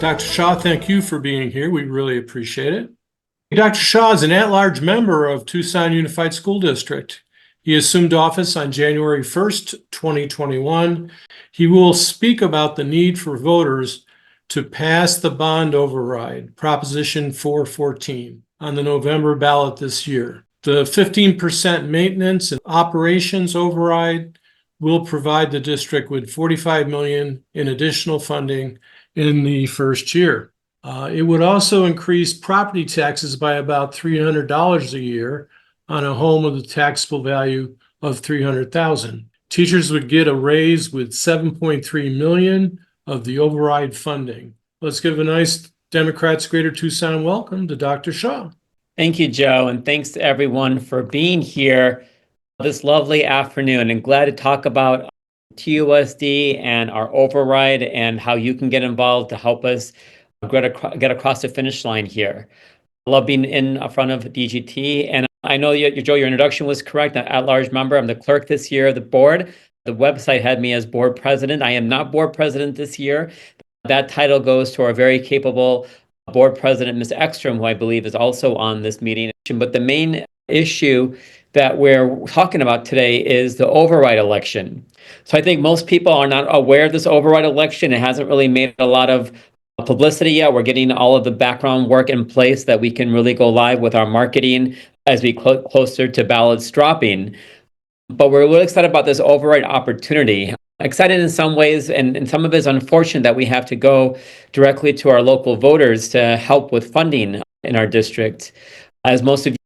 Dr. Shah, thank you for being here. We really appreciate it. Dr. Shah is an at-large member of Tucson Unified School District. He assumed office on January 1st, 2021. He will speak about the need for voters to pass the bond override, Proposition 414, on the November ballot this year. The 15% maintenance and operations override will provide the district with $45 million in additional funding in the first year. It would also increase property taxes by about $300 a year on a home with a taxable value of $300,000. Teachers would get a raise with $7.3 million of the override funding. Let's give a nice Democrats Greater Tucson welcome to Dr. Shah. Thank you, Joe, and thanks to everyone for being here this lovely afternoon, and glad to talk about TUSD and our override and how you can get involved to help us get across the finish line here. I love being in front of DGT, and I know, Joe, your introduction was correct. I'm an at-large member. I'm the clerk this year of the board. The website had me as board president. I am not board president this year. That title goes to our very capable board president, Ms. Ekstrom, who I believe is also on this meeting. But the main issue that we're talking about today is the override election. So I think most people are not aware of this override election. It hasn't really made a lot of publicity yet. We're getting all of the background work in place that we can really go live with our marketing as we closer to ballots dropping. But we're really excited about this override opportunity. Excited in some ways, and some of it is unfortunate that we have to go directly to our local voters to help with funding in our district. As most of you,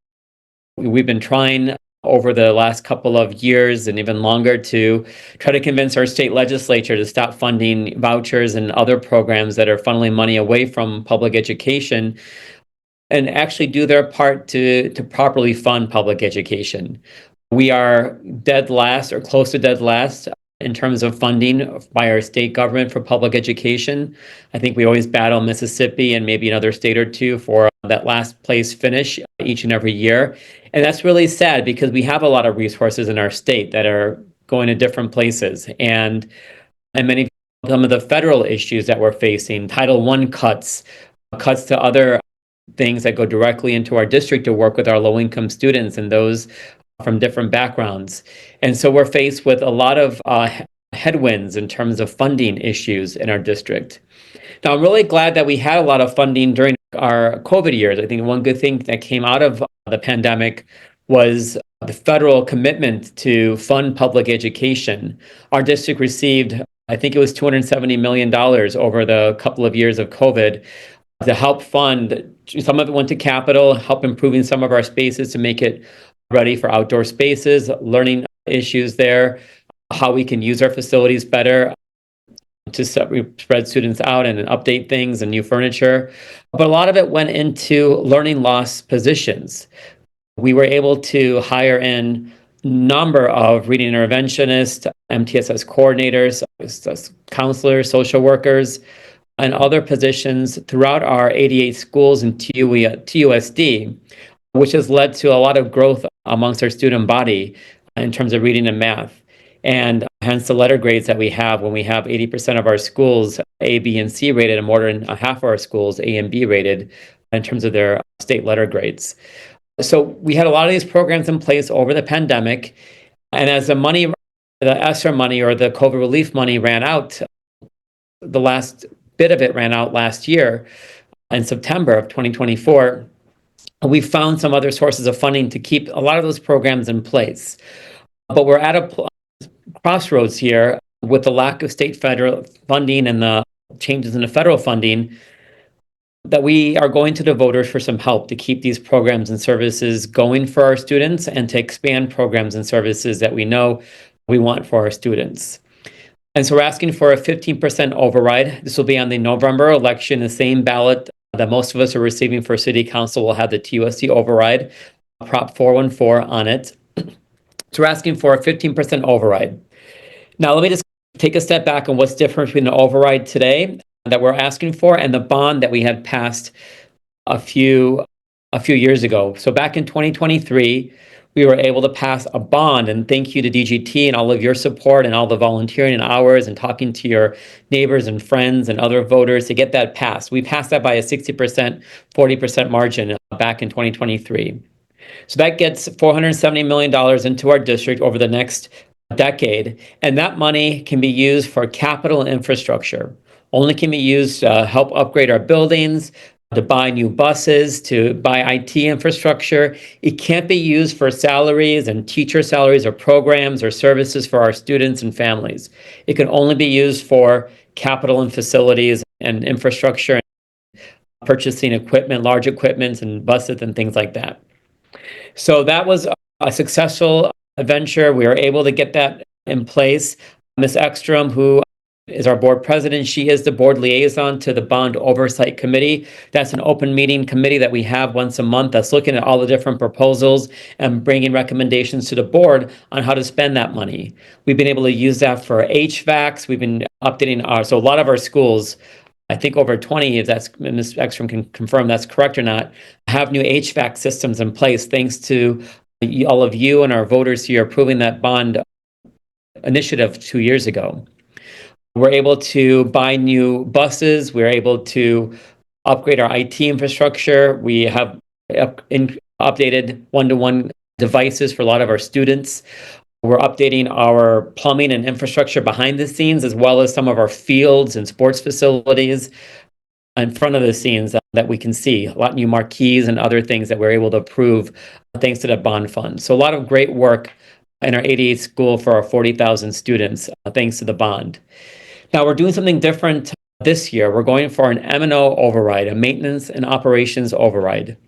we've been trying over the last couple of years and even longer to try to convince our state legislature to stop funding vouchers and other programs that are funneling money away from public education and actually do their part to properly fund public education. We are dead last or close to dead last in terms of funding by our state government for public education. I think we always battle Mississippi and maybe another state or two for that last place finish each and every year. And that's really sad because we have a lot of resources in our state that are going to different places. And some of the federal issues that we're facing, Title I cuts to other things that go directly into our district to work with our low-income students and those from different backgrounds. And so we're faced with a lot of headwinds in terms of funding issues in our district. Now, I'm really glad that we had a lot of funding during our COVID years. I think one good thing that came out of the pandemic was the federal commitment to fund public education. Our district received, I think it was $270 million over the couple of years of COVID to help fund. Some of it went to capital, help improving some of our spaces to make it ready for outdoor spaces, learning issues there, how we can use our facilities better to spread students out and update things and new furniture. But a lot of it went into learning loss positions. We were able to hire in a number of reading interventionists, MTSS coordinators, counselors, social workers, and other positions throughout our 88 schools in TUSD, which has led to a lot of growth amongst our student body in terms of reading and math. And hence the letter grades that we have when we have 80% of our schools A, B, and C rated, and more than half of our schools A and B rated in terms of their state letter grades. So we had a lot of these programs in place over the pandemic. And as the ESSER money or the COVID relief money ran out, the last bit of it ran out last year in September of 2024, we found some other sources of funding to keep a lot of those programs in place. But we're at a crossroads here with the lack of state federal funding and the changes in the federal funding that we are going to the voters for some help to keep these programs and services going for our students and to expand programs and services that we know we want for our students. And so we're asking for a 15% override. This will be on the November election, the same ballot that most of us are receiving for city council will have the TUSD override, Prop 414 on it. So we're asking for a 15% override. Now, let me just take a step back on what's different between the override today that we're asking for and the bond that we had passed a few years ago. So back in 2023, we were able to pass a bond, and thank you to DGT and all of your support and all the volunteering and hours and talking to your neighbors and friends and other voters to get that passed. We passed that by a 60%, 40% margin back in 2023. So that gets $470 million into our district over the next decade, and that money can be used for capital and infrastructure. Only can be used to help upgrade our buildings, to buy new buses, to buy IT infrastructure. It can't be used for salaries and teacher salaries or programs or services for our students and families. It can only be used for capital and facilities and infrastructure, purchasing equipment, large equipments and buses and things like that. So that was a successful venture. We were able to get that in place. Ms. Ekstrom, who is our board president, she is the board liaison to the Bond Oversight Committee. That's an open meeting committee that we have once a month that's looking at all the different proposals and bringing recommendations to the board on how to spend that money. We've been able to use that for HVACs. We've been updating so a lot of our schools, I think over 20, if that's Ms. Ekstrom can confirm that's correct or not, have new HVAC systems in place thanks to all of you and our voters here approving that bond initiative 2 years ago. We're able to buy new buses. We're able to upgrade our IT infrastructure. We have updated one-to-one devices for a lot of our students. We're updating our plumbing and infrastructure behind the scenes, as well as some of our fields and sports facilities in front of the scenes that we can see. A lot of new marquees and other things that we're able to approve thanks to the bond fund. So a lot of great work in our 88th school for our 40,000 students, thanks to the bond. Now we're doing something different this year. We're going for an M&O override, a maintenance and operations override.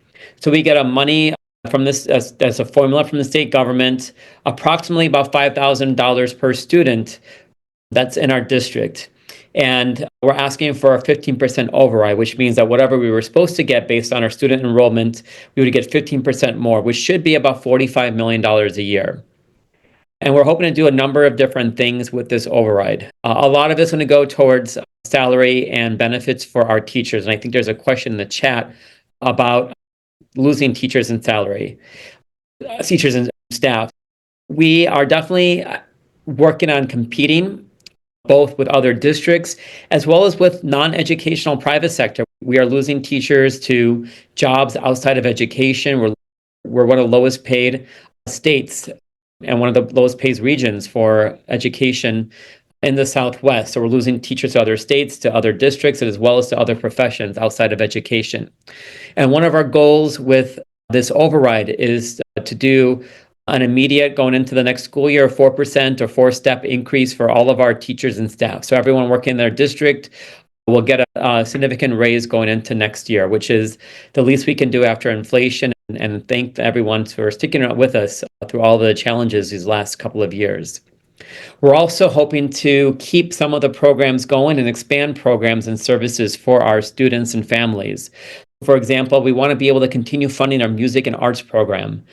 So we get a money from this, as a formula from the state government, approximately about $5,000 per student that's in our district. And we're asking for a 15% override, which means that whatever we were supposed to get based on our student enrollment, we would get 15% more, which should be about $45 million a year. And we're hoping to do a number of different things with this override. A lot of it's going to go towards salary and benefits for our teachers. And I think there's a question in the chat about losing teachers and salary, teachers and staff. We are definitely working on competing both with other districts as well as with non-educational private sector. We are losing teachers to jobs outside of education. We're one of the lowest paid states and one of the lowest paid regions for education in the Southwest. So we're losing teachers to other states, to other districts, as well as to other professions outside of education. And one of our goals with this override is to do an immediate, going into the next school year, 4% or 4-step increase for all of our teachers and staff. So everyone working in their district will get a significant raise going into next year, which is the least we can do after inflation. And thank everyone for sticking out with us through all the challenges these last couple of years. We're also hoping to keep some of the programs going and expand programs and services for our students and families. For example, we want to be able to continue funding our music and arts program.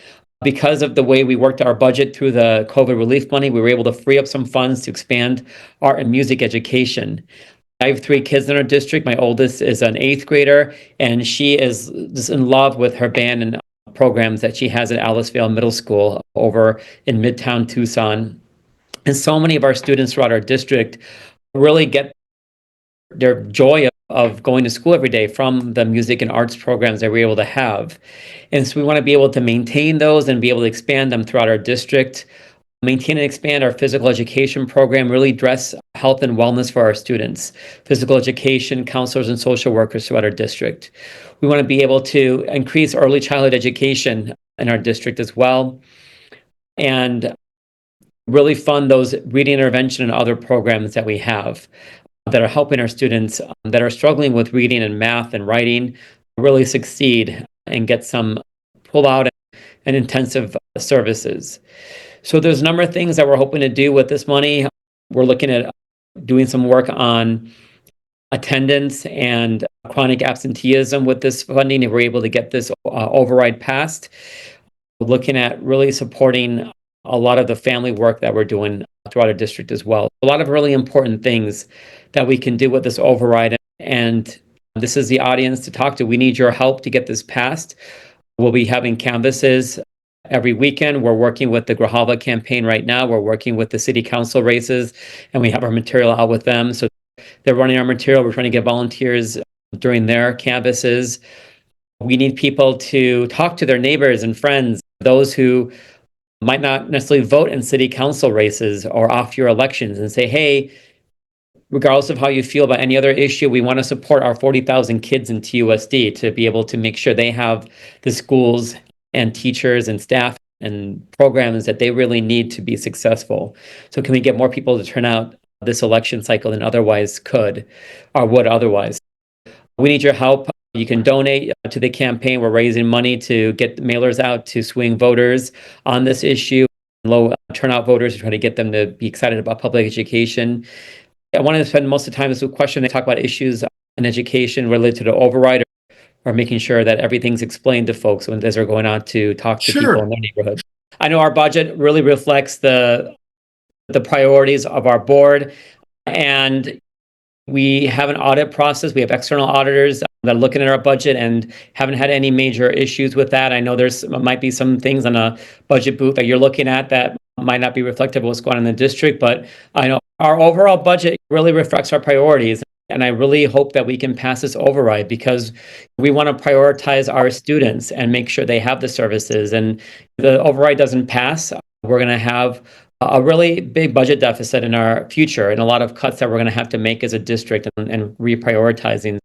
Because of the way we worked our budget through the COVID relief money, we were able to free up some funds to expand art and music education. I have 3 kids in our district. My oldest is an 8th grader, and she is just in love with her band and programs that she has at Alicevale Middle School over in Midtown Tucson. And so many of our students throughout our district really get their joy of going to school every day from the music and arts programs that we're able to have. And so we want to be able to maintain those and be able to expand them throughout our district, maintain and expand our physical education program, really address health and wellness for our students, physical education, counselors and social workers throughout our district. We want to be able to increase early childhood education in our district as well, and really fund those reading intervention and other programs that we have that are helping our students that are struggling with reading and math and writing really succeed and get some pull out and intensive services. So there's a number of things that we're hoping to do with this money. We're looking at doing some work on attendance and chronic absenteeism with this funding if we're able to get this override passed. We're looking at really supporting a lot of the family work that we're doing throughout our district as well. A lot of really important things that we can do with this override, and this is the audience to talk to. We need your help to get this passed. We'll be having canvases every weekend. We're working with the Grijalva campaign right now. We're working with the city council races, and we have our material out with them. So they're running our material. We're trying to get volunteers during their canvases. We need people to talk to their neighbors and friends, those who might not necessarily vote in city council races or off-year elections, and say, hey, regardless of how you feel about any other issue, we want to support our 40,000 kids in TUSD to be able to make sure they have the schools and teachers and staff and programs that they really need to be successful. So can we get more people to turn out this election cycle than otherwise could or would otherwise? We need your help. You can donate to the campaign. We're raising money to get mailers out to swing voters on this issue. Low turnout voters to try to get them to be excited about public education. I wanted to spend most of the time this question. They talk about issues in education related to the override or making sure that everything's explained to folks when as they're going out to talk to people in their neighborhood. I know our budget really reflects the priorities of our board, and we have an audit process. We have external auditors that are looking at our budget and haven't had any major issues with that. I know might be some things on a budget booth that you're looking at that might not be reflective of what's going on in the district, but I know our overall budget really reflects our priorities. And I really hope that we can pass this override because we want to prioritize our students and make sure they have the services. And if the override doesn't pass, we're going to have a really big budget deficit in our future and a lot of cuts that we're going to have to make as a district and reprioritizing.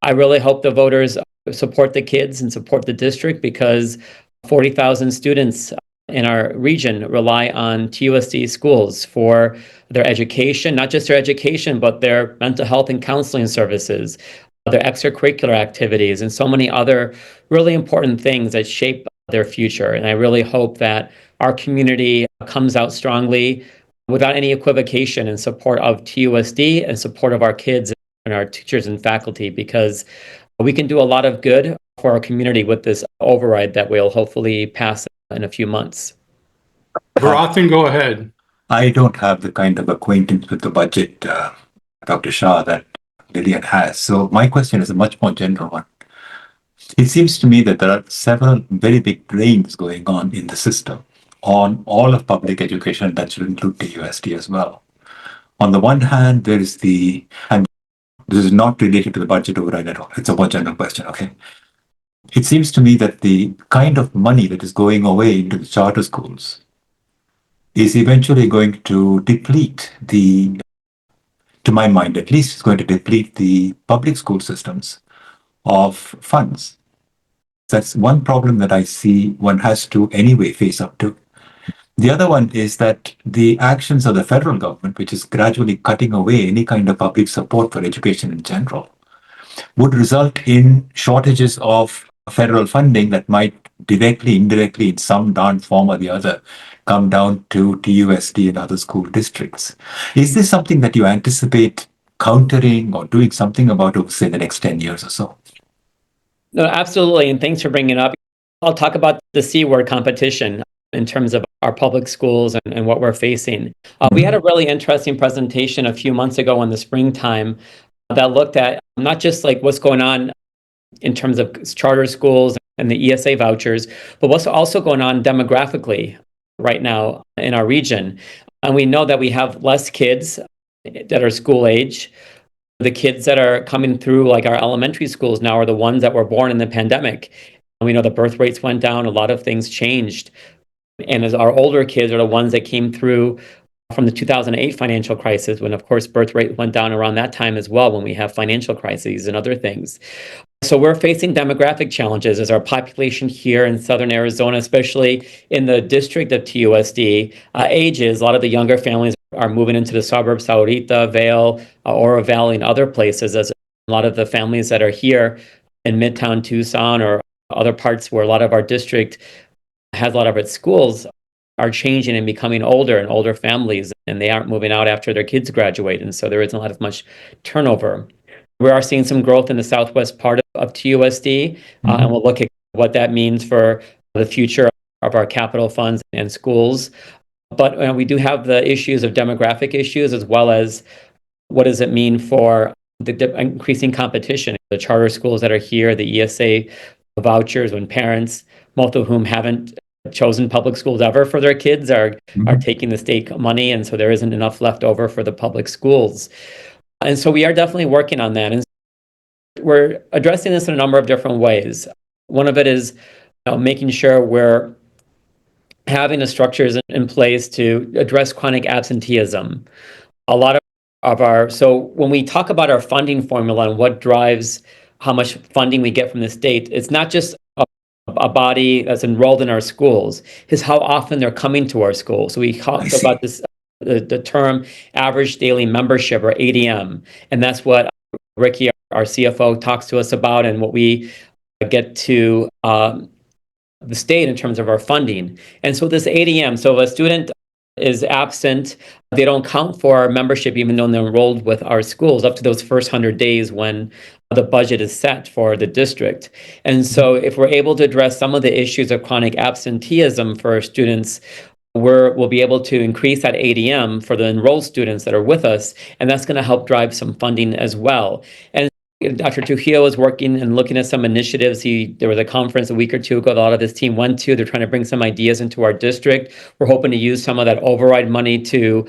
I really hope the voters support the kids and support the district because 40,000 students in our region rely on TUSD schools for their education, not just their education, but their mental health and counseling services, their extracurricular activities, and so many other really important things that shape their future. And I really hope that our community comes out strongly without any equivocation in support of TUSD and support of our kids and our teachers and faculty, because we can do a lot of good for our community with this override that will hopefully pass in a few months. Varathan, go ahead. I don't have the kind of acquaintance with the budget, Dr. Shah, that Lillian has. So my question is a much more general one. It seems to me that there are several very big drains going on in the system on all of public education. That should include TUSD as well. On the one hand, there is and this is not related to the budget override at all. It's a more general question, okay? It seems to me that the kind of money that is going away into the charter schools is eventually going to deplete to my mind at least, it's going to deplete the public school systems of funds. That's one problem that I see one has to anyway face up to. The other one is that the actions of the federal government, which is gradually cutting away any kind of public support for education in general, would result in shortages of federal funding that might directly, indirectly, in some darn form or the other, come down to TUSD and other school districts. Is this something that you anticipate countering or doing something about over, say, the next 10 years or so? No, absolutely. And thanks for bringing it up. I'll talk about the C word, competition, in terms of our public schools and what we're facing. We had a really interesting presentation a few months ago in the springtime that looked at not just like what's going on in terms of charter schools and the ESA vouchers, but what's also going on demographically right now in our region. And we know that we have less kids that are school age. The kids that are coming through like our elementary schools now are the ones that were born in the pandemic. And we know the birth rates went down, a lot of things changed. And as our older kids are the ones that came through from the 2008 financial crisis, when of course birth rate went down around that time as well, when we have financial crises and other things. So we're facing demographic challenges as our population here in Southern Arizona, especially in the district of TUSD, ages. A lot of the younger families are moving into the suburbs, Saurita, Vale, Oro Valley, and other places, as a lot of the families that are here in Midtown Tucson or other parts where a lot of our district has a lot of its schools are changing and becoming older and older families, and they aren't moving out after their kids graduate. And so there isn't a lot of much turnover. We are seeing some growth in the southwest part of TUSD, and we'll look at what that means for the future of our capital funds and schools. But we do have the issues of demographic issues, as well as what does it mean for the increasing competition. The charter schools that are here, the ESA vouchers, when parents, most of whom haven't chosen public schools ever for their kids are Mhm. taking the state money, and so there isn't enough left over for the public schools. And so we are definitely working on that, and we're addressing this in a number of different ways. One of it is making sure we're having the structures in place to address chronic absenteeism. A lot of our, so when we talk about our funding formula and what drives how much funding we get from the state, it's not just a body that's enrolled in our schools, is how often they're coming to our schools. So we talked about this, the term average daily membership, or ADM, and that's what Ricky, our CFO, talks to us about, and what we get to the state in terms of our funding. And so this ADM, so if a student is absent, they don't count for our membership, even though they're enrolled with our schools up to those first 100 days when the budget is set for the district. And so if we're able to address some of the issues of chronic absenteeism for our students, we'll be able to increase that ADM for the enrolled students that are with us, and that's going to help drive some funding as well. And Dr. Trujillo is working and looking at some initiatives. There was a conference a week or two ago that a lot of his team went to. They're trying to bring some ideas into our district. We're hoping to use some of that override money to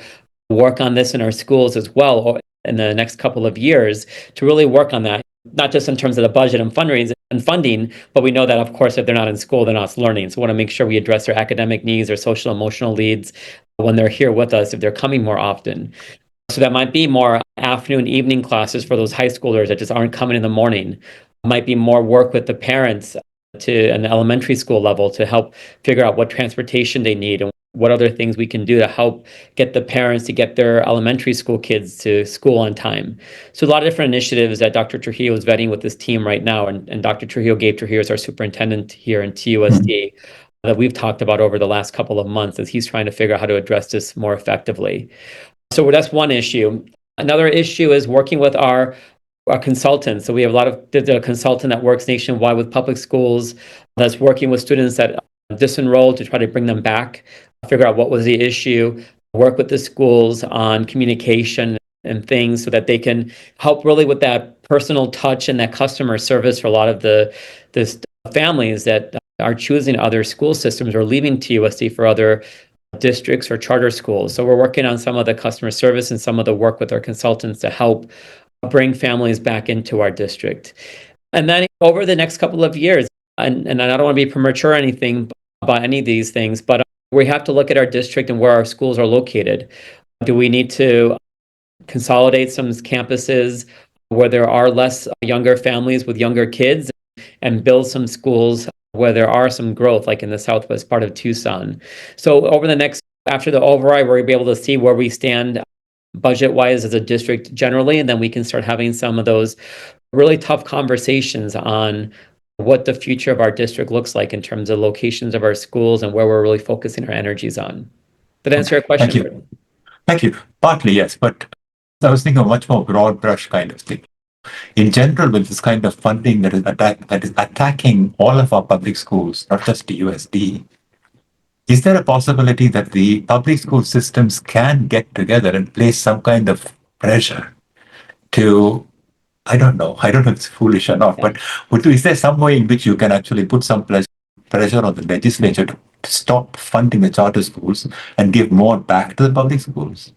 work on this in our schools as well in the next couple of years, to really work on that, not just in terms of the budget and fundraising and funding, but we know that, of course, if they're not in school, they're not learning. So we want to make sure we address their academic needs, their social emotional needs when they're here with us, if they're coming more often. So that might be more afternoon, evening classes for those high schoolers that just aren't coming in the morning. It might be more work with the parents to an elementary school level to help figure out what transportation they need and what other things we can do to help get the parents to get their elementary school kids to school on time. So a lot of different initiatives that Dr. Trujillo is vetting with this team right now. And Dr. Trujillo, Gabe Trujillo, is our superintendent here in TUSD that we've talked about over the last couple of months as he's trying to figure out how to address this more effectively. So that's one issue. Another issue is working with our consultants. So we have a lot of the consultant that works nationwide with public schools that's working with students that disenrolled to try to bring them back, figure out what was the issue, work with the schools on communication and things so that they can help really with that personal touch and that customer service for a lot of the families that are choosing other school systems or leaving TUSD for other districts or charter schools. So we're working on some of the customer service and some of the work with our consultants to help bring families back into our district. And then over the next couple of years, and I don't want to be premature or anything about any of these things, but we have to look at our district and where our schools are located. Do we need to consolidate some campuses where there are less younger families with younger kids and build some schools where there are some growth, like in the southwest part of Tucson? So over the next, after the override, we'll be able to see where we stand budget-wise as a district generally, and then we can start having some of those really tough conversations on what the future of our district looks like in terms of locations of our schools and where we're really focusing our energies on. Did that answer your question? Thank you. Thank you. Partly, yes, but I was thinking of a much more broad brush kind of thing. In general, with this kind of funding that is attacking all of our public schools, not just the USD, is there a possibility that the public school systems can get together and place some kind of pressure to, I don't know if it's foolish or not, but is there some way in which you can actually put some pressure on the legislature to stop funding the charter schools and give more back to the public schools?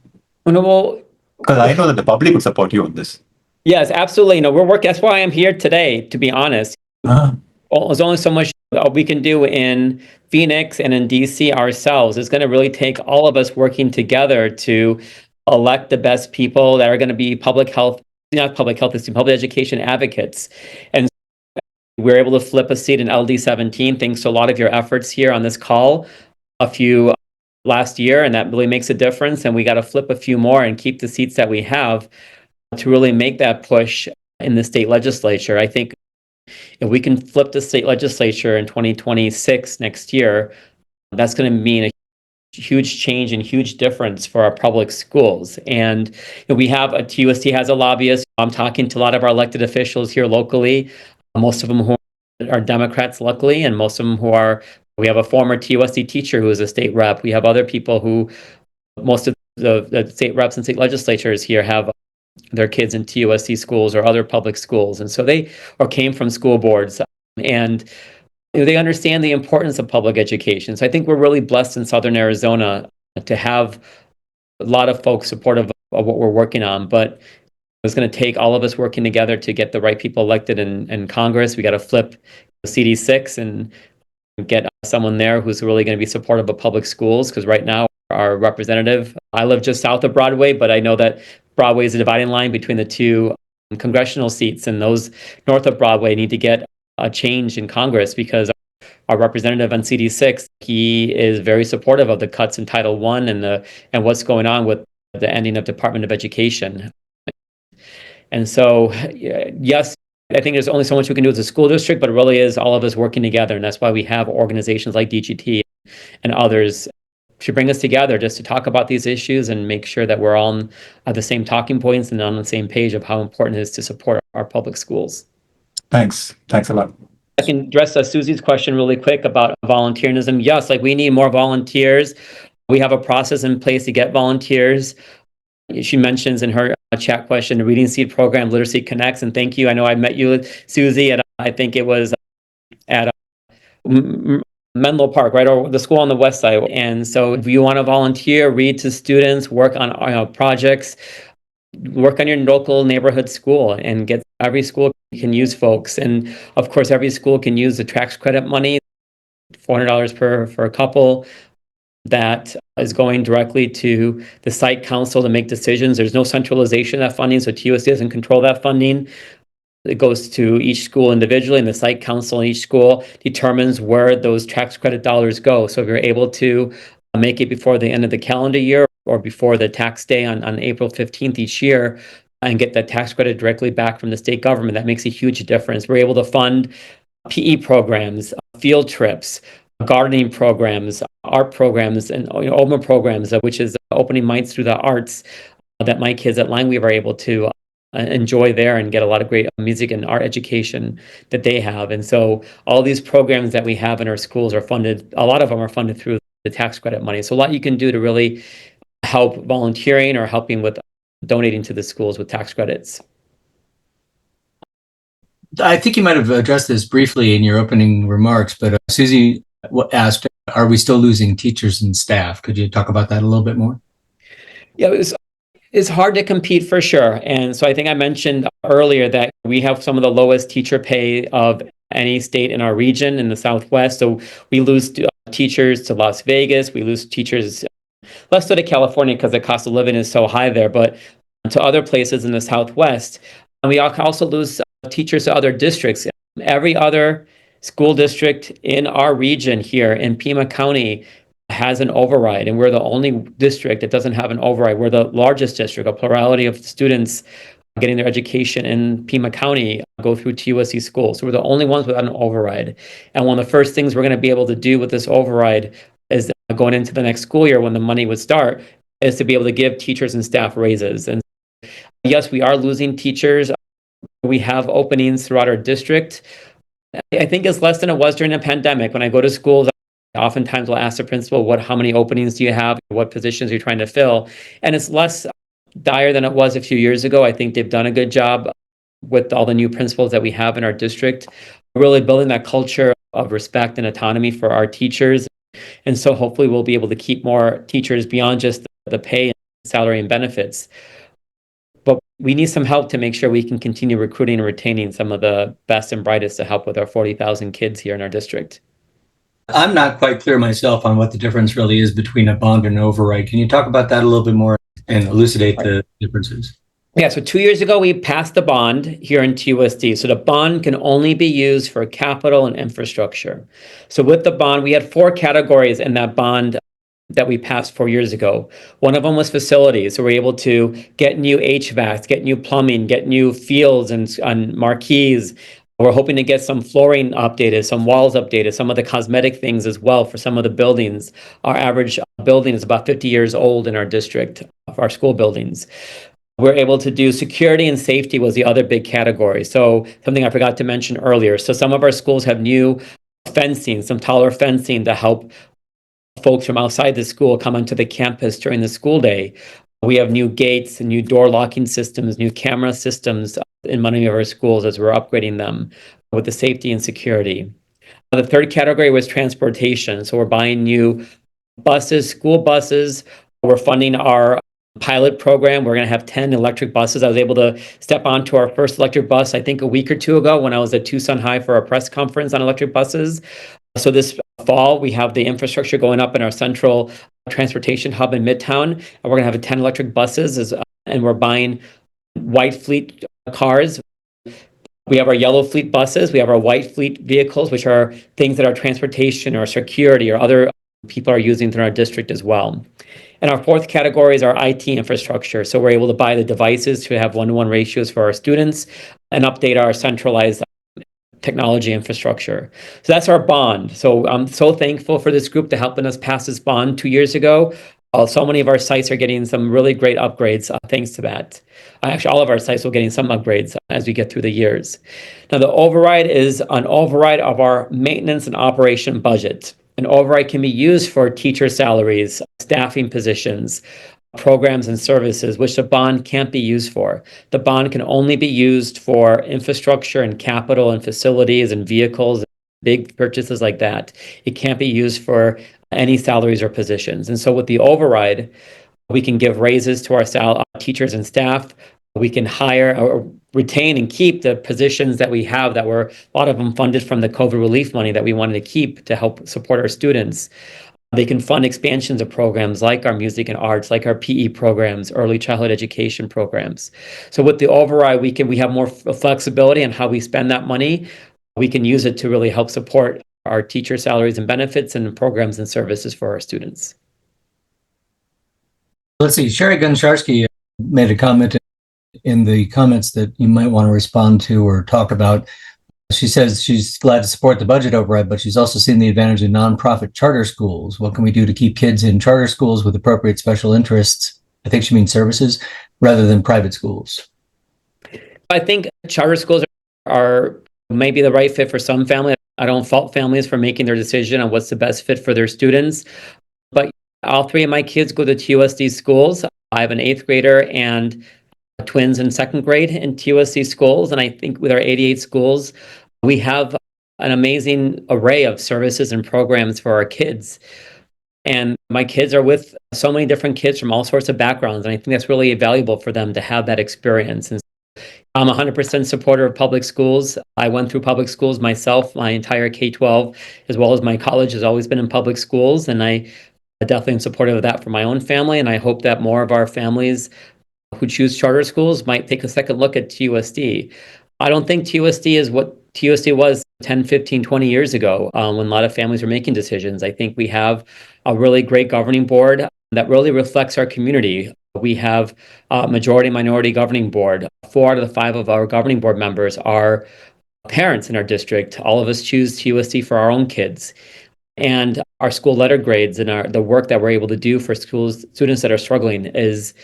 Well, because I know that the public would support you on this. Yes, absolutely. We're working. That's why I'm here today, to be honest. There's only so much we can do in Phoenix and in DC ourselves. It's going to really take all of us working together to elect the best people that are going to be public education advocates. And we're able to flip a seat in LD 17 thanks to a lot of your efforts here on this call a few last year, and that really makes a difference. And we got to flip a few more and keep the seats that we have to really make that push in the state legislature. I think if we can flip the state legislature in 2026 next year, that's going to mean a huge change and huge difference for our public schools. And we have TUSD has a lobbyist. I'm talking to a lot of our elected officials here locally, most of them who are Democrats, luckily, and most of them we have a former TUSD teacher who is a state rep. We have other people who, most of the state reps and state legislatures here have their kids in TUSD schools or other public schools. And so they came from school boards. And they understand the importance of public education. So I think we're really blessed in Southern Arizona to have a lot of folks supportive of what we're working on, but it's going to take all of us working together to get the right people elected in Congress. We got to flip CD6 and get someone there who's really going to be supportive of public schools, because right now our representative, I live just south of Broadway, but I know that Broadway is a dividing line between the two congressional seats, and those north of Broadway need to get a change in Congress, because our representative on CD6, he is very supportive of the cuts in Title I and what's going on with the ending of Department of Education. And so, yes, I think there's only so much we can do as a school district, but it really is all of us working together. And that's why we have organizations like DGT and others to bring us together just to talk about these issues and make sure that we're all on the same talking points and on the same page of how important it is to support our public schools. Thanks. Thanks a lot. I can address Susie's question really quick about volunteerism. Yes, like we need more volunteers. We have a process in place to get volunteers. She mentions in her chat question, the Reading Seed Program, Literacy Connects, and thank you. I know I met you, Susie, and I think it was at Menlo Park, right, or the school on the west side. And so if you want to volunteer, read to students, work on projects, work on your local neighborhood school, and get every school can use folks. And of course, every school can use the tax credit money, $400 for a couple. That is going directly to the site council to make decisions. There's no centralization of that funding, so TUSD doesn't control that funding. It goes to each school individually, and the site council in each school determines where those tax credit dollars go. So if you're able to make it before the end of the calendar year or before the tax day on April 15th each year and get that tax credit directly back from the state government, that makes a huge difference. We're able to fund PE programs, field trips, gardening programs, art programs, and OMA programs, which is opening minds through the arts, that my kids at Langweave are able to enjoy there and get a lot of great music and art education that they have. And so all these programs that we have in our schools are funded, a lot of them are funded through the tax credit money. So a lot you can do to really help volunteering or helping with donating to the schools with tax credits. I think you might have addressed this briefly in your opening remarks, but Susie asked, are we still losing teachers and staff? Could you talk about that a little bit more? Yeah, it's hard to compete for sure. And so I think I mentioned earlier that we have some of the lowest teacher pay of any state in our region in the Southwest. So we lose teachers to Las Vegas. We lose teachers less so to California because the cost of living is so high there, but to other places in the Southwest. And we also lose teachers to other districts. Every other school district in our region here in Pima County has an override, and we're the only district that doesn't have an override. We're the largest district. A plurality of students getting their education in Pima County go through TUSD schools. So we're the only ones without an override. And one of the first things we're going to be able to do with this override is going into the next school year when the money would start is to be able to give teachers and staff raises. And yes, we are losing teachers. We have openings throughout our district. I think it's less than it was during the pandemic. When I go to schools, oftentimes I'll ask the principal, how many openings do you have? What positions are you trying to fill? And it's less dire than it was a few years ago. I think they've done a good job with all the new principals that we have in our district, really building that culture of respect and autonomy for our teachers. And so hopefully we'll be able to keep more teachers beyond just the pay and salary and benefits. But we need some help to make sure we can continue recruiting and retaining some of the best and brightest to help with our 40,000 kids here in our district. I'm not quite clear myself on what the difference really is between a bond and an override. Can you talk about that a little bit more and elucidate the differences? Yeah, so 2 years ago, we passed the bond here in TUSD. So the bond can only be used for capital and infrastructure. So with the bond, we had 4 categories in that bond that we passed 4 years ago. One of them was facilities. So we're able to get new HVACs, get new plumbing, get new fields and marquees. We're hoping to get some flooring updated, some walls updated, some of the cosmetic things as well for some of the buildings. Our average building is about 50 years old in our district, of our school buildings. We're able to do security and safety was the other big category. So something I forgot to mention earlier. So some of our schools have new fencing, some taller fencing to help folks from outside the school come onto the campus during the school day. We have new gates and new door locking systems, new camera systems in many of our schools as we're upgrading them with the safety and security. The third category was transportation. So we're buying new buses, school buses. We're funding our pilot program. We're going to have 10 electric buses. I was able to step onto our first electric bus, I think a week or two ago when I was at Tucson High for a press conference on electric buses. So this fall, we have the infrastructure going up in our central transportation hub in Midtown. And we're going to have 10 electric buses, and we're buying white fleet cars. We have our yellow fleet buses. We have our white fleet vehicles, which are things that are transportation or security or other people are using through our district as well. And our fourth category is our IT infrastructure. So we're able to buy the devices to have one-to-one ratios for our students and update our centralized technology infrastructure. So that's our bond. So I'm so thankful for this group to helping us pass this bond 2 years ago. So many of our sites are getting some really great upgrades thanks to that. Actually, all of our sites are getting some upgrades as we get through the years. Now, the override is an override of our maintenance and operation budget. An override can be used for teacher salaries, staffing positions, programs and services, which the bond can't be used for. The bond can only be used for infrastructure and capital and facilities and vehicles, big purchases like that. It can't be used for any salaries or positions. And so with the override, we can give raises to our teachers and staff. We can hire or retain and keep the positions that we have that were a lot of them funded from the COVID relief money that we wanted to keep to help support our students. They can fund expansions of programs like our music and arts, like our PE programs, early childhood education programs. So with the override, we have more flexibility on how we spend that money. We can use it to really help support our teacher salaries and benefits and programs and services for our students. Let's see, Sherry Gunsharsky made a comment in the comments that you might want to respond to or talk about. She says she's glad to support the budget override, but she's also seen the advantage of nonprofit charter schools. What can we do to keep kids in charter schools with appropriate special interests? I think she means services rather than private schools. I think charter schools are maybe the right fit for some families. I don't fault families for making their decision on what's the best fit for their students. But all three of my kids go to TUSD schools. I have an 8th grader and twins in 2nd grade in TUSD schools. And I think with our 88 schools, we have an amazing array of services and programs for our kids. And my kids are with so many different kids from all sorts of backgrounds. And I think that's really valuable for them to have that experience. And I'm 100% supporter of public schools. I went through public schools myself. My entire K-12, as well as my college, has always been in public schools. And I definitely am supportive of that for my own family. And I hope that more of our families who choose charter schools might take a second look at TUSD. I don't think TUSD is what TUSD was 10, 15, 20 years ago when a lot of families were making decisions. I think we have a really great governing board that really reflects our community. We have a majority minority governing board. 4 out of the 5 of our governing board members are parents in our district. All of us choose TUSD for our own kids. And our school letter grades and the work that we're able to do for students that are struggling is,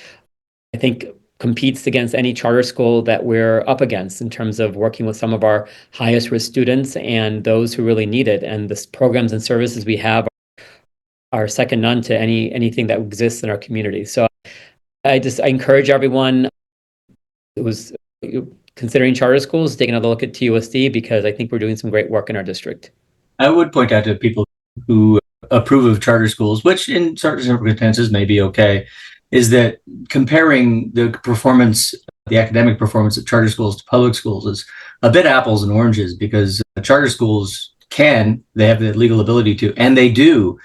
I think, competes against any charter school that we're up against in terms of working with some of our highest risk students and those who really need it. And the programs and services we have are second none to anything that exists in our community. So I encourage everyone who's considering charter schools to take another look at TUSD, because I think we're doing some great work in our district. I would point out to people who approve of charter schools, which in certain circumstances may be okay, is that comparing the performance, the academic performance of charter schools to public schools is a bit apples and oranges, because charter schools they have the legal ability to, and they do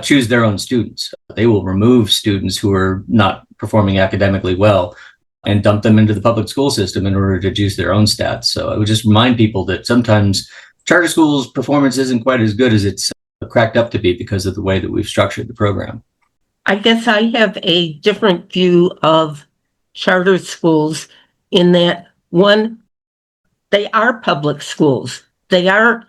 choose their own students. They will remove students who are not performing academically well and dump them into the public school system in order to juice their own stats. So I would just remind people that sometimes charter schools' performance isn't quite as good as it's cracked up to be because of the way that we've structured the program. I guess I have a different view of charter schools in that, one, they are public schools. They are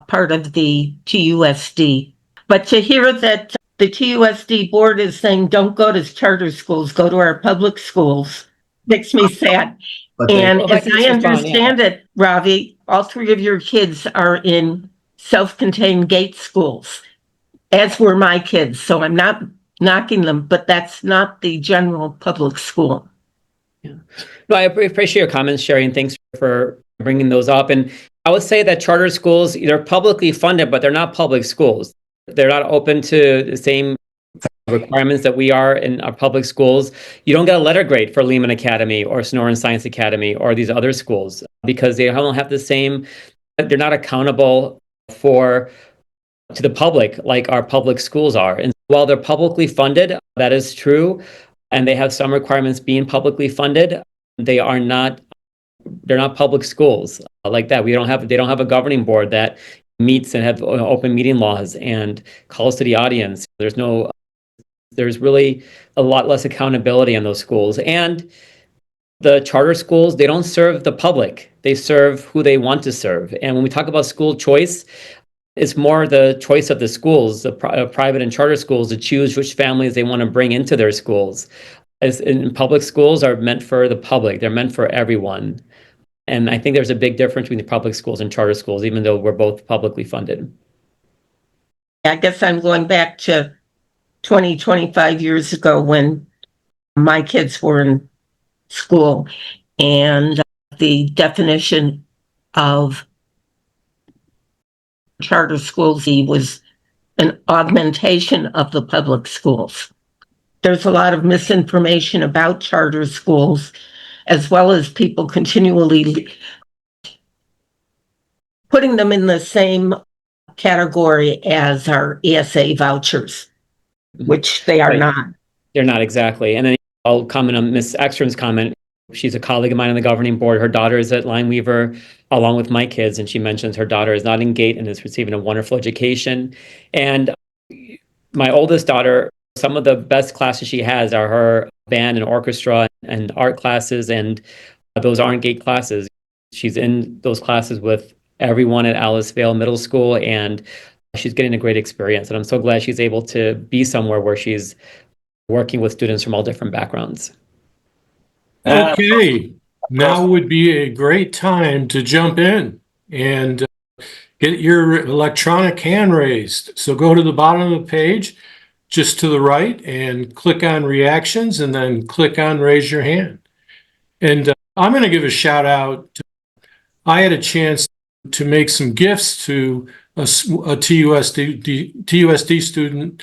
part of the TUSD. But to hear that the TUSD board is saying, don't go to charter schools, go to our public schools, makes me sad. And as I understand it, Ravi, all 3 of your kids are in self-contained gate schools, as were my kids. So I'm not knocking them, but that's not the general public school. Yeah. No, I appreciate your comments, Sherry, and thanks for bringing those up. And I would say that charter schools, they're publicly funded, but they're not public schools. They're not open to the same requirements that we are in our public schools. You don't get a letter grade for Lehman Academy or Sonoran Science Academy or these other schools because they don't have the same, they're not accountable to the public like our public schools are. And while they're publicly funded, that is true, and they have some requirements being publicly funded, they're not public schools like that. They don't have a governing board that meets and have open meeting laws and calls to the audience. There's really a lot less accountability in those schools. And the charter schools, they don't serve the public. They serve who they want to serve. And when we talk about school choice, it's more the choice of the schools, the private and charter schools, to choose which families they want to bring into their schools. As in public schools are meant for the public. They're meant for everyone. And I think there's a big difference between the public schools and charter schools, even though we're both publicly funded. I guess I'm going back to 25 years ago when my kids were in school, and the definition of charter schools was an augmentation of the public schools. There's a lot of misinformation about charter schools, as well as people continually putting them in the same category as our ESA vouchers, which they are Right. not. They're not exactly. And then I'll comment on Ms. Ekstrom's comment. She's a colleague of mine on the governing board. Her daughter is at Lineweaver along with my kids, and she mentions her daughter is not in GATE and is receiving a wonderful education. And my oldest daughter, some of the best classes she has are her band and orchestra and art classes, and those aren't GATE classes. She's in those classes with everyone at Alicevale Middle School, and she's getting a great experience. And I'm so glad she's able to be somewhere where she's working with students from all different backgrounds. Okay, now would be a great time to jump in and get your electronic hand raised. So go to the bottom of the page, just to the right, and click on reactions, and then click on raise your hand. And I'm going to give a shout out. I had a chance to make some gifts to a TUSD student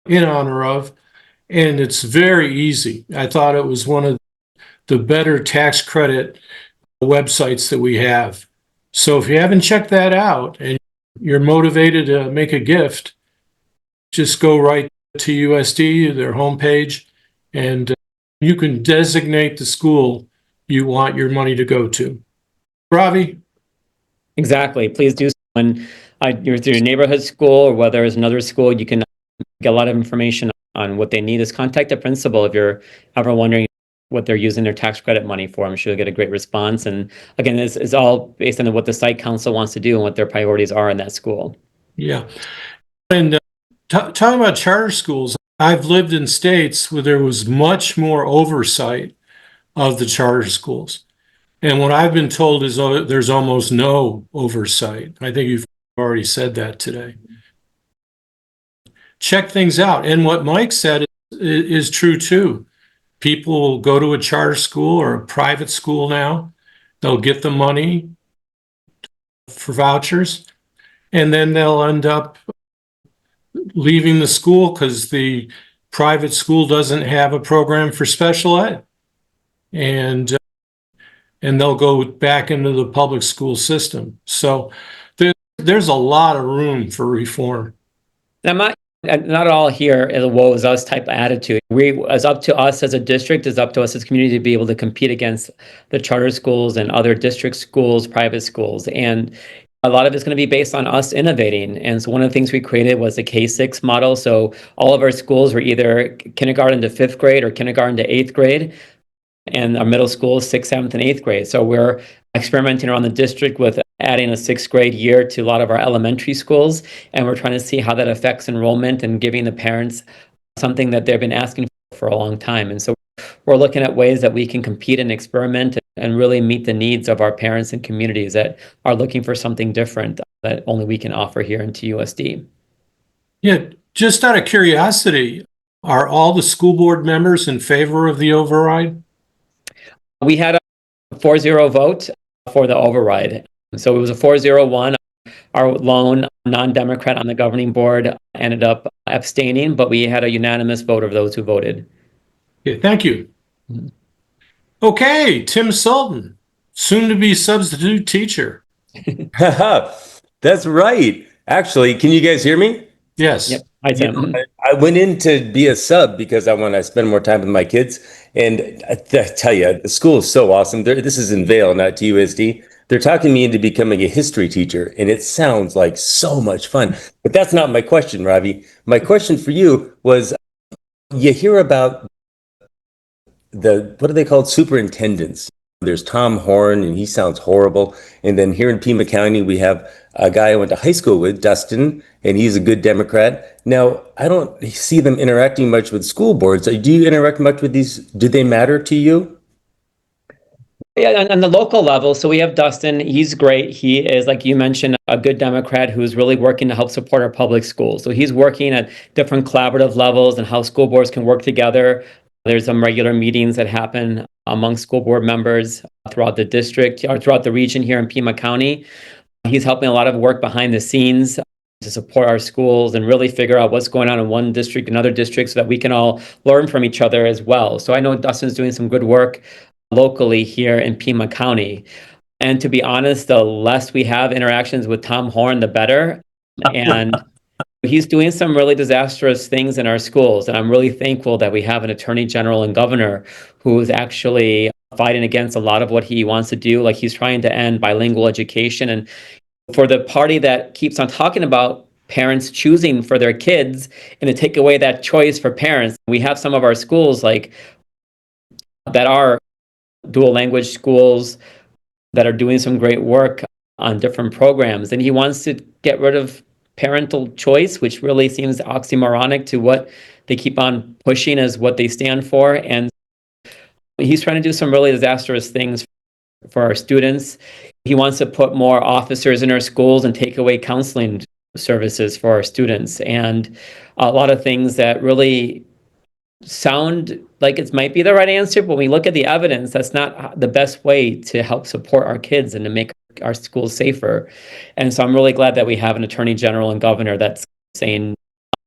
in honor of, and it's very easy. I thought it was one of the better tax credit websites that we have. So if you haven't checked that out and you're motivated to make a gift, just go right to TUSD, their homepage, and you can designate the school you want your money to go to. Ravi? Exactly. Please do so. When you're through your neighborhood school or whether it's another school, you can get a lot of information on what they need. Just contact the principal if you're ever wondering what they're using their tax credit money for. I'm sure you'll get a great response. And again, this is all based on what the site council wants to do and what their priorities are in that school. Yeah. And talking about charter schools, I've lived in states where there was much more oversight of the charter schools. And what I've been told is there's almost no oversight. I think you've already said that today. Check things out. And what Mike said is true too. People will go to a charter school or a private school now. They'll get the money for vouchers, and then they'll end up leaving the school because the private school doesn't have a program for special ed. And they'll go back into the public school system. So there's a lot of room for reform. Not all here is a woe is us type of attitude. It's up to us as a district, it's up to us as a community to be able to compete against the charter schools and other district schools, private schools. And a lot of it's going to be based on us innovating. And so one of the things we created was the K-6 model. So all of our schools were either kindergarten to 5th grade or kindergarten to 8th grade. And our middle school is 6th, 7th, and 8th grade. So we're experimenting around the district with adding a 6th grade year to a lot of our elementary schools. And we're trying to see how that affects enrollment and giving the parents something that they've been asking for a long time. And so we're looking at ways that we can compete and experiment and really meet the needs of our parents and communities that are looking for something different that only we can offer here in TUSD. Yeah, just out of curiosity, are all the school board members in favor of the override? We had a 4-0 vote for the override. So it was a 4-0-1. Our lone non-Democrat on the governing board ended up abstaining, but we had a unanimous vote of those who voted. Okay, thank you. Okay, Tim Sultan, soon to be substitute teacher. That's right. Actually, can you guys hear me? Yes. Yep. Hi, Tim. I went in to be a sub because I want to spend more time with my kids. And I tell you, the school is so awesome. This is in Vail, not TUSD. They're talking me into becoming a history teacher, and it sounds like so much fun. But that's not my question, Ravi. My question for you was, you hear about what are they called? Superintendents. There's Tom Horn, and he sounds horrible. And then here in Pima County, we have a guy I went to high school with, Dustin, and he's a good Democrat. Now, I don't see them interacting much with school boards. Do you interact much with these? Do they matter to you? Yeah, on the local level, so we have Dustin. He's great. He is, like you mentioned, a good Democrat who's really working to help support our public schools. So he's working at different collaborative levels and how school boards can work together. There's some regular meetings that happen among school board members throughout the district or throughout the region here in Pima County. He's helping a lot of work behind the scenes to support our schools and really figure out what's going on in one district, another district, so that we can all learn from each other as well. So I know Dustin's doing some good work locally here in Pima County. And to be honest, the less we have interactions with Tom Horn, the better. And he's doing some really disastrous things in our schools. And I'm really thankful that we have an attorney general and governor who is actually fighting against a lot of what he wants to do. Like, he's trying to end bilingual education. And for the party that keeps on talking about parents choosing for their kids and to take away that choice for parents, we have some of our schools like that are dual language schools that are doing some great work on different programs. And he wants to get rid of parental choice, which really seems oxymoronic to what they keep on pushing as what they stand for. And he's trying to do some really disastrous things for our students. He wants to put more officers in our schools and take away counseling services for our students, and a lot of things that really sound like it might be the right answer, but when we look at the evidence, that's not the best way to help support our kids and to make our schools safer. And so I'm really glad that we have an attorney general and governor that's saying,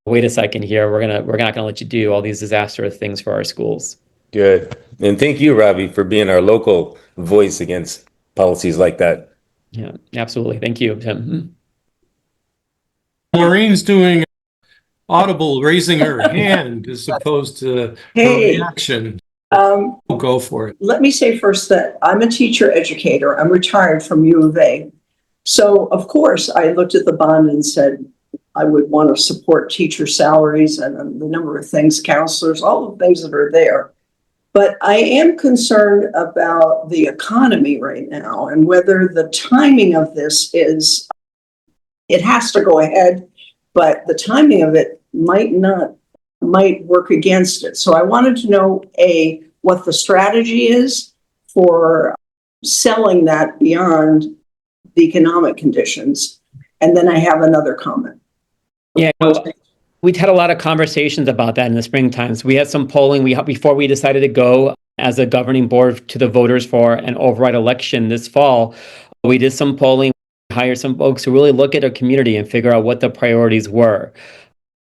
wait a second here, we're not gonna let you do all these disastrous things for our schools. Good. And thank you, Ravi, for being our local voice against policies like that. Yeah, absolutely. Thank you, Tim. Maureen's doing audible, raising her hand as opposed to her Hey. reaction. Um, We'll go for it. let me say first that I'm a teacher educator. I'm retired from U of A. So of course I looked at the bond and said, I would want to support teacher salaries and the number of things, counselors, all the things that are there. But I am concerned about the economy right now and whether the timing of this is, it has to go ahead, but the timing of it might work against it. So I wanted to know, A, what the strategy is for selling that beyond the economic conditions. And then I have another comment. Yeah, we'd had a lot of conversations about that in the springtime. So we had some polling before we decided to go as a governing board to the voters for an override election this fall. We did some polling, hired some folks to really look at our community and figure out what the priorities were.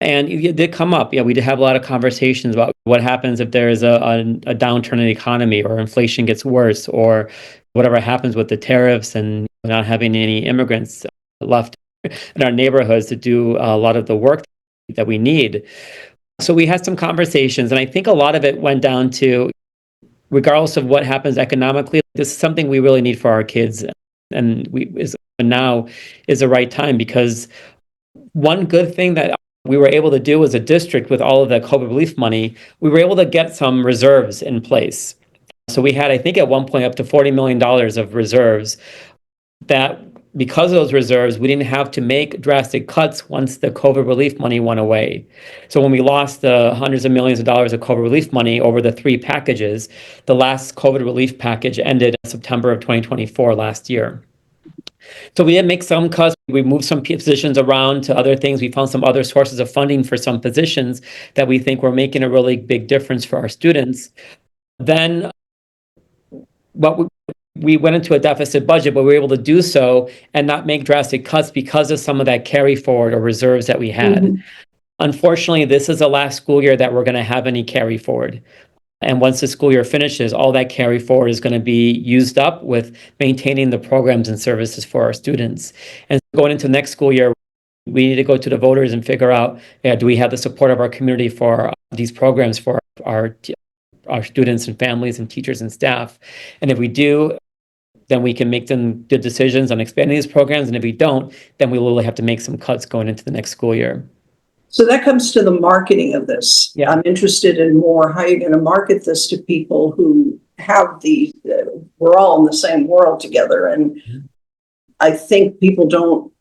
And it did come up. Yeah, we did have a lot of conversations about what happens if there is a downturn in the economy or inflation gets worse or whatever happens with the tariffs and not having any immigrants left in our neighborhoods to do a lot of the work that we need. So we had some conversations, and I think a lot of it went down to, regardless of what happens economically, this is something we really need for our kids. And now is the right time, because one good thing that we were able to do as a district with all of the COVID relief money, we were able to get some reserves in place. So we had, I think at one point, up to $40 million of reserves that, because of those reserves, we didn't have to make drastic cuts once the COVID relief money went away. So when we lost the hundreds of millions of dollars of COVID relief money over the 3 packages, the last COVID relief package ended in September of 2024 last year. So we did make some cuts. We moved some positions around to other things. We found some other sources of funding for some positions that we think were making a really big difference for our students. Then what we went into a deficit budget, but we were able to do so and not make drastic cuts because of some of that carry forward or reserves that we had. Mhm. Unfortunately, this is the last school year that we're going to have any carry forward. And once the school year finishes, all that carry forward is going to be used up with maintaining the programs and services for our students. And going into next school year, we need to go to the voters and figure out, do we have the support of our community for these programs for our students and families and teachers and staff? And if we do, then we can make them good decisions on expanding these programs. And if we don't, then we will have to make some cuts going into the next school year. So that comes to the marketing of this. Yeah. I'm interested in more how you're going to market this to people who have these, we're all in the same world together. And I think people don't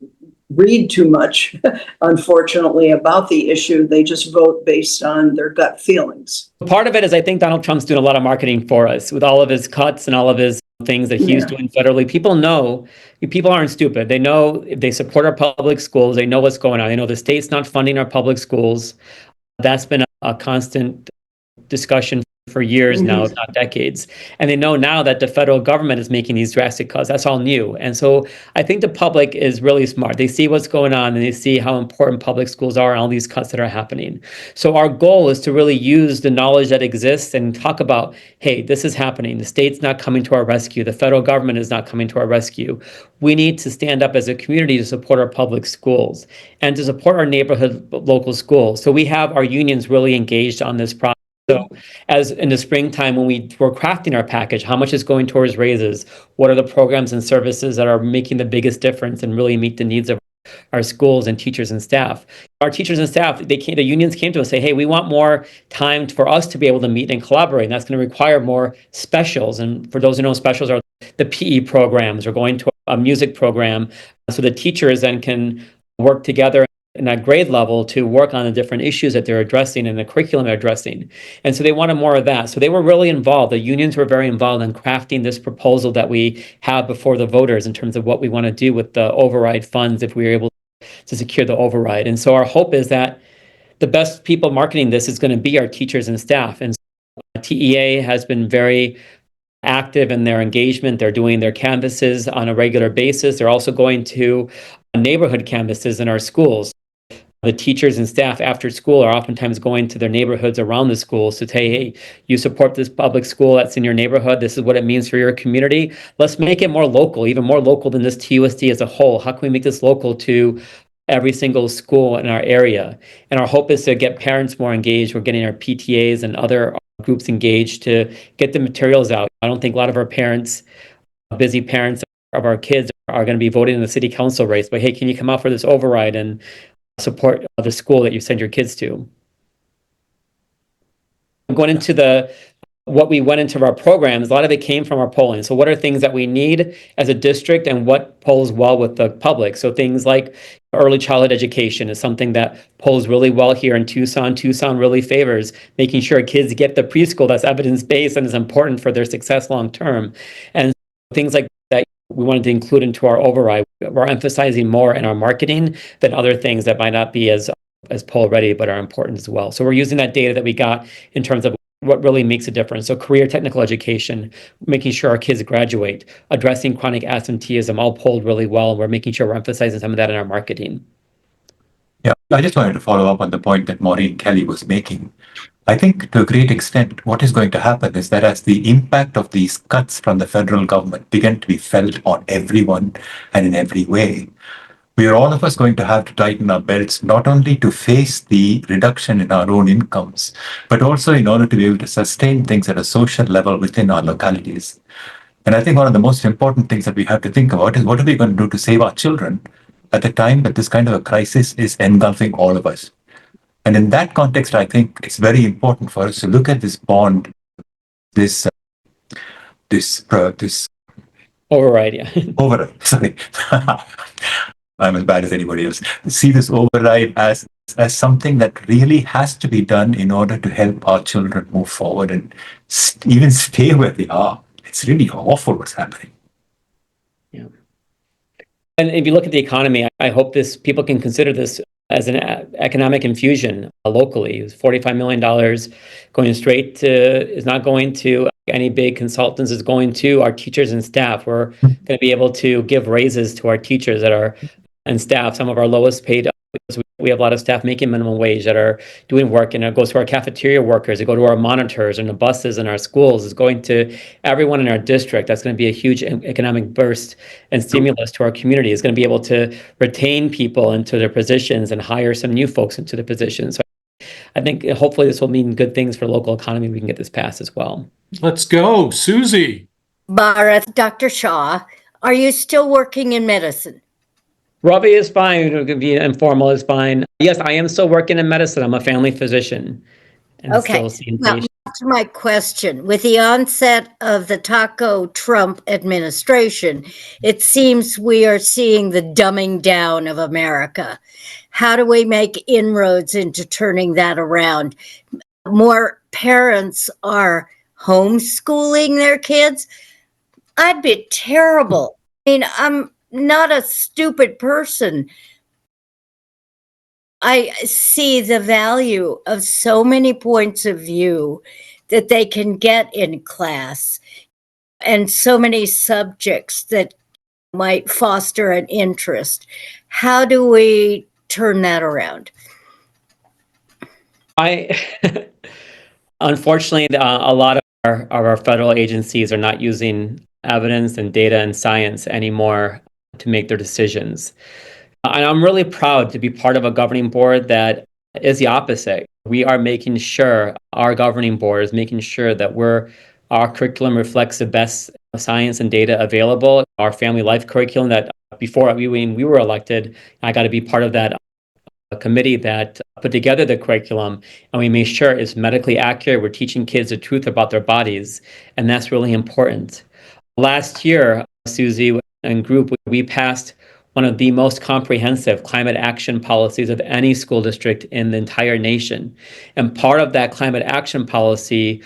read too much, unfortunately, about the issue. They just vote based on their gut feelings. Part of it is I think Donald Trump's doing a lot of marketing for us with all of his cuts and all of his things that he's doing federally. People know, people aren't stupid. They know if they support our public schools, they know what's going on. They know the state's not funding our public schools. That's been a constant discussion for years now, if not decades. And they know now that the federal government is making these drastic cuts. That's all new. And so I think the public is really smart. They see what's going on and they see how important public schools are and all these cuts that are happening. So our goal is to really use the knowledge that exists and talk about, hey, this is happening. The state's not coming to our rescue. The federal government is not coming to our rescue. We need to stand up as a community to support our public schools and to support our neighborhood local schools. So we have our unions really engaged on this process. So as in the springtime, when we were crafting our package, how much is going towards raises? What are the programs and services that are making the biggest difference and really meet the needs of our schools and teachers and staff? Our teachers and staff, the unions came to us and say, hey, we want more time for us to be able to meet and collaborate. And that's going to require more specials. And for those who know, specials are the PE programs or going to a music program. So the teachers then can work together in that grade level to work on the different issues that they're addressing and the curriculum they're addressing. And so they wanted more of that. So they were really involved. The unions were very involved in crafting this proposal that we have before the voters in terms of what we want to do with the override funds if we were able to secure the override. And so our hope is that the best people marketing this is going to be our teachers and staff. And so TEA has been very active in their engagement. They're doing their canvases on a regular basis. They're also going to neighborhood canvases in our schools. The teachers and staff after school are oftentimes going to their neighborhoods around the schools to say, hey, you support this public school that's in your neighborhood. This is what it means for your community. Let's make it more local, even more local than this TUSD as a whole. How can we make this local to every single school in our area? And our hope is to get parents more engaged. We're getting our PTAs and other groups engaged to get the materials out. I don't think a lot of our parents, busy parents of our kids, are going to be voting in the city council race. But hey, can you come out for this override and support the school that you send your kids to? Going into what we went into our programs, a lot of it came from our polling. So what are things that we need as a district and what polls well with the public? So things like early childhood education is something that polls really well here in Tucson. Tucson really favors making sure kids get the preschool that's evidence-based and is important for their success long-term. And things like that we wanted to include into our override. We're emphasizing more in our marketing than other things that might not be as poll ready, but are important as well. So we're using that data that we got in terms of what really makes a difference. So career technical education, making sure our kids graduate, addressing chronic absenteeism, all polled really well. We're making sure we're emphasizing some of that in our marketing. Yeah, I just wanted to follow up on the point that Maureen Kelly was making. I think to a great extent, what is going to happen is that as the impact of these cuts from the federal government begin to be felt on everyone and in every way, we are all of us going to have to tighten our belts, not only to face the reduction in our own incomes, but also in order to be able to sustain things at a social level within our localities. And I think one of the most important things that we have to think about is what are we going to do to save our children at the time that this kind of a crisis is engulfing all of us. And in that context, I think it's very important for us to look at this bond, this Override, yeah. override. Sorry, I'm as bad as anybody else. See this override as something that really has to be done in order to help our children move forward and even stay where they are. It's really awful what's happening. Yeah. And if you look at the economy, I hope people can consider this as an economic infusion locally. $45 million going straight to is not going to any big consultants is going to our teachers and staff. We're going to be able to give raises to our teachers and staff. Some of our lowest paid, we have a lot of staff making minimum wage that are doing work, and it goes to our cafeteria workers, it go to our monitors and the buses in our schools, it's going to everyone in our district. That's going to be a huge economic burst and stimulus to our community. It's going to be able to retain people into their positions and hire some new folks into the positions. So I think hopefully this will mean good things for the local economy. We can get this passed as well. Let's go. Susie. Bharat, Dr. Shah, are you still working in medicine? Ravi is fine. It could be informal is fine. Yes, I am still working in medicine. I'm a family physician and Okay. still seeing Well, patients. that's my question. With the onset of the Taco Trump administration, it seems we are seeing the dumbing down of America. How do we make inroads into turning that around? More parents are homeschooling their kids. I'd be terrible. I mean, I'm not a stupid person. I see the value of so many points of view that they can get in class and so many subjects that might foster an interest. How do we turn that around? Unfortunately, a lot of our federal agencies are not using evidence and data and science anymore to make their decisions. And I'm really proud to be part of a governing board that is the opposite. We are making sure, our governing board is making sure that our curriculum reflects the best science and data available. Our family life curriculum that before we were elected, I got to be part of that committee that put together the curriculum, and we made sure it's medically accurate. We're teaching kids the truth about their bodies, and that's really important. Last year, Susie and group, we passed one of the most comprehensive climate action policies of any school district in the entire nation. And part of that climate action policy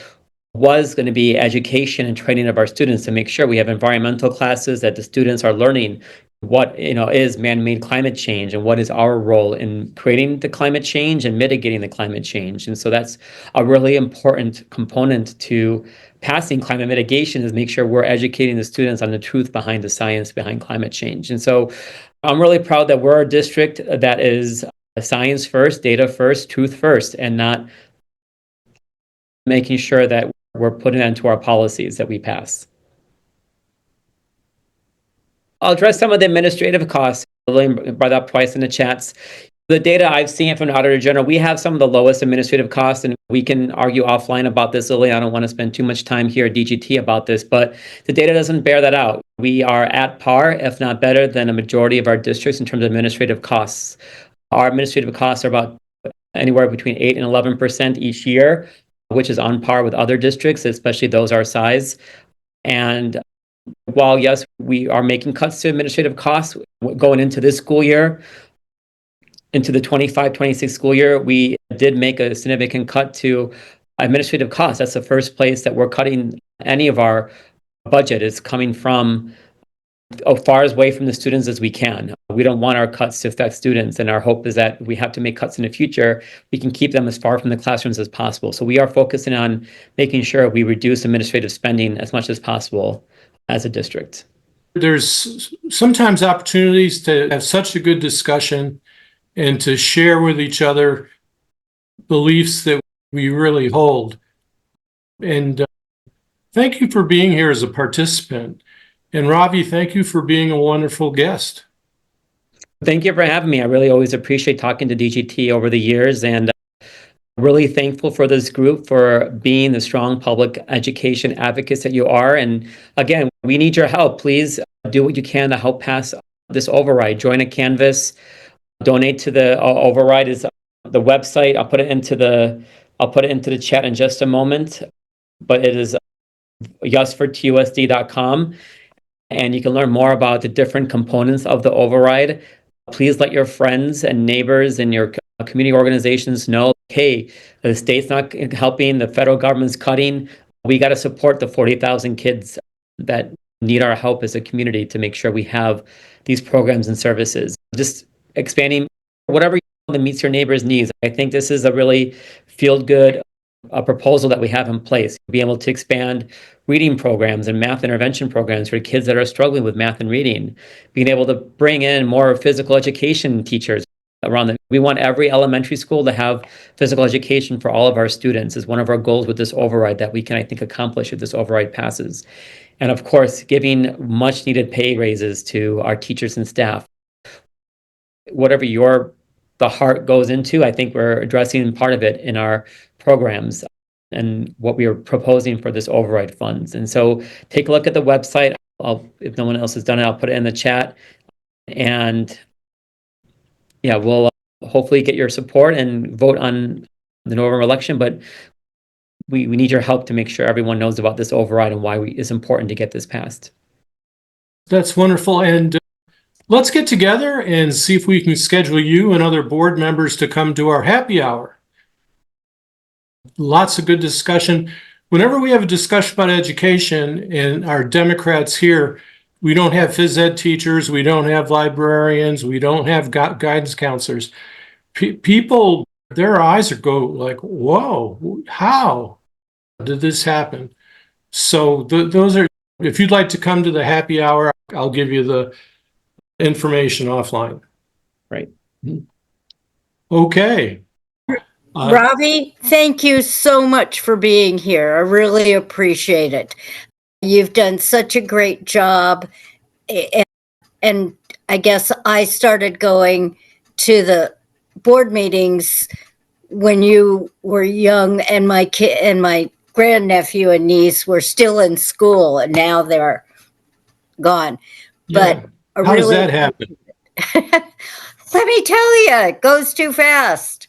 was going to be education and training of our students to make sure we have environmental classes, that the students are learning what is man-made climate change and what is our role in creating the climate change and mitigating the climate change. And so that's a really important component to passing climate mitigation, is make sure we're educating the students on the truth behind the science behind climate change. And so I'm really proud that we're a district that is science first, data first, truth first, and not making sure that we're putting that into our policies that we pass. I'll address some of the administrative costs. Lillian brought up twice in the chats. The data I've seen from the Auditor General, we have some of the lowest administrative costs, and we can argue offline about this, Lillian. I don't want to spend too much time here at DGT about this, but the data doesn't bear that out. We are at par, if not better, than a majority of our districts in terms of administrative costs. Our administrative costs are about anywhere between 8 and 11% each year, which is on par with other districts, especially those our size. And while, yes, we are making cuts to administrative costs going into this school year, into the 25-26 school year, we did make a significant cut to administrative costs. That's the first place that we're cutting any of our budget, is coming from as far away from the students as we can. We don't want our cuts to affect students, and our hope is that we have to make cuts in the future, we can keep them as far from the classrooms as possible. So we are focusing on making sure we reduce administrative spending as much as possible as a district. There's sometimes opportunities to have such a good discussion and to share with each other beliefs that we really hold. And thank you for being here as a participant. And Ravi, thank you for being a wonderful guest. Thank you for having me. I really always appreciate talking to DGT over the years, and really thankful for this group for being the strong public education advocates that you are. And again, we need your help. Please do what you can to help pass this override. Join a canvas, donate to the override. Is the website. I'll put it into the chat in just a moment, but it is yesfortusd.com, and you can learn more about the different components of the override. Please let your friends and neighbors and your community organizations know, hey, the state's not helping, the federal government's cutting. We got to support the 40,000 kids that need our help as a community to make sure we have these programs and services. Just expanding whatever that meets your neighbor's needs. I think this is a really feel-good a proposal that we have in place, be able to expand reading programs and math intervention programs for kids that are struggling with math and reading, being able to bring in more physical education teachers around them. We want every elementary school to have physical education for all of our students is one of our goals with this override that we can, I think, accomplish if this override passes. And of course, giving much needed pay raises to our teachers and staff. Whatever the heart goes into, I think we're addressing part of it in our programs and what we are proposing for this override funds. And so take a look at the website. If no one else has done it, I'll put it in the chat. And yeah, we'll hopefully get your support and vote on the November election. But we need your help to make sure everyone knows about this override and why it's important to get this passed. That's wonderful. And let's get together and see if we can schedule you and other board members to come to our happy hour. Lots of good discussion. Whenever we have a discussion about education and our Democrats here, we don't have phys ed teachers, we don't have librarians, we don't have guidance counselors. People, their eyes go like, whoa, how did this happen? So those are, if you'd like to come to the happy hour, I'll give you the information offline. Right. Okay. Ravi, thank you so much for being here. I really appreciate it. You've done such a great job. And I guess I started going to the board meetings when you were young, and my kid and my grandnephew and niece were still in school, and now they're gone. But yeah. How does that happen? Let me tell you, it goes too fast.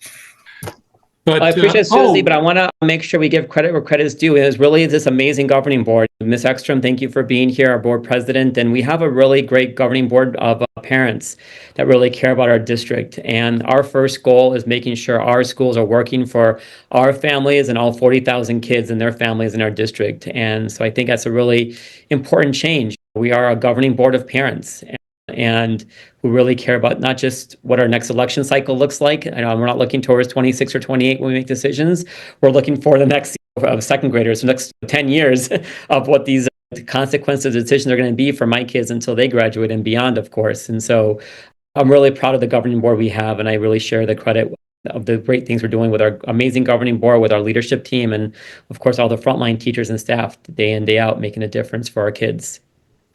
But, I appreciate Susie, but I want to make sure we give credit where credit is due. It is really this amazing governing board. Ms. Ekstrom, thank you for being here, our board president. And we have a really great governing board of parents that really care about our district. And our first goal is making sure our schools are working for our families and all 40,000 kids and their families in our district. And so I think that's a really important change. We are a governing board of parents. And we really care about not just what our next election cycle looks like. I know we're not looking towards 26 or 28 when we make decisions. We're looking for the next of second graders, the next 10 years of what these consequences of decisions are going to be for my kids until they graduate and beyond, of course. And so I'm really proud of the governing board we have, and I really share the credit of the great things we're doing with our amazing governing board, with our leadership team, and of course all the frontline teachers and staff day in, day out, making a difference for our kids.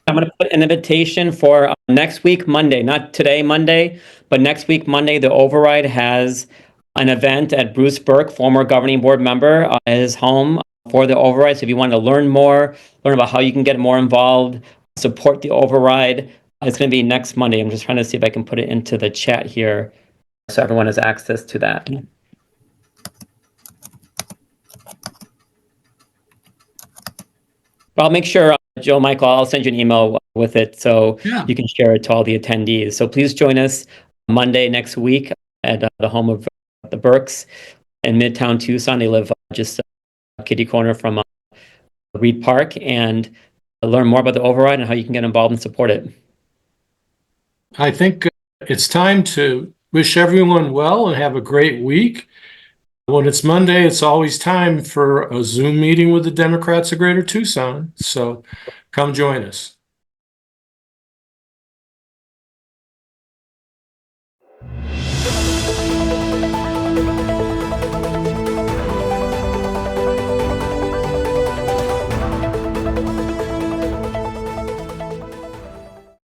I'm going to put an invitation for next week, Monday, not today, Monday, but next week, Monday. The override has an event at Bruce Burke, former governing board member, at his home for the override. So if you want to learn more, learn about how you can get more involved, support the override, it's going to be next Monday. I'm just trying to see if I can put it into the chat here so everyone has access to that. But I'll make sure, Joe, Michael, I'll send you an email with it so you can share it to all the attendees. So please join us Monday next week at the home of the Burks in Midtown Tucson. They live just kitty corner from Reed Park, and learn more about the override and how you can get involved and support it. I think it's time to wish everyone well and have a great week. When it's Monday, it's always time for a Zoom meeting with the Democrats of Greater Tucson. So come join us.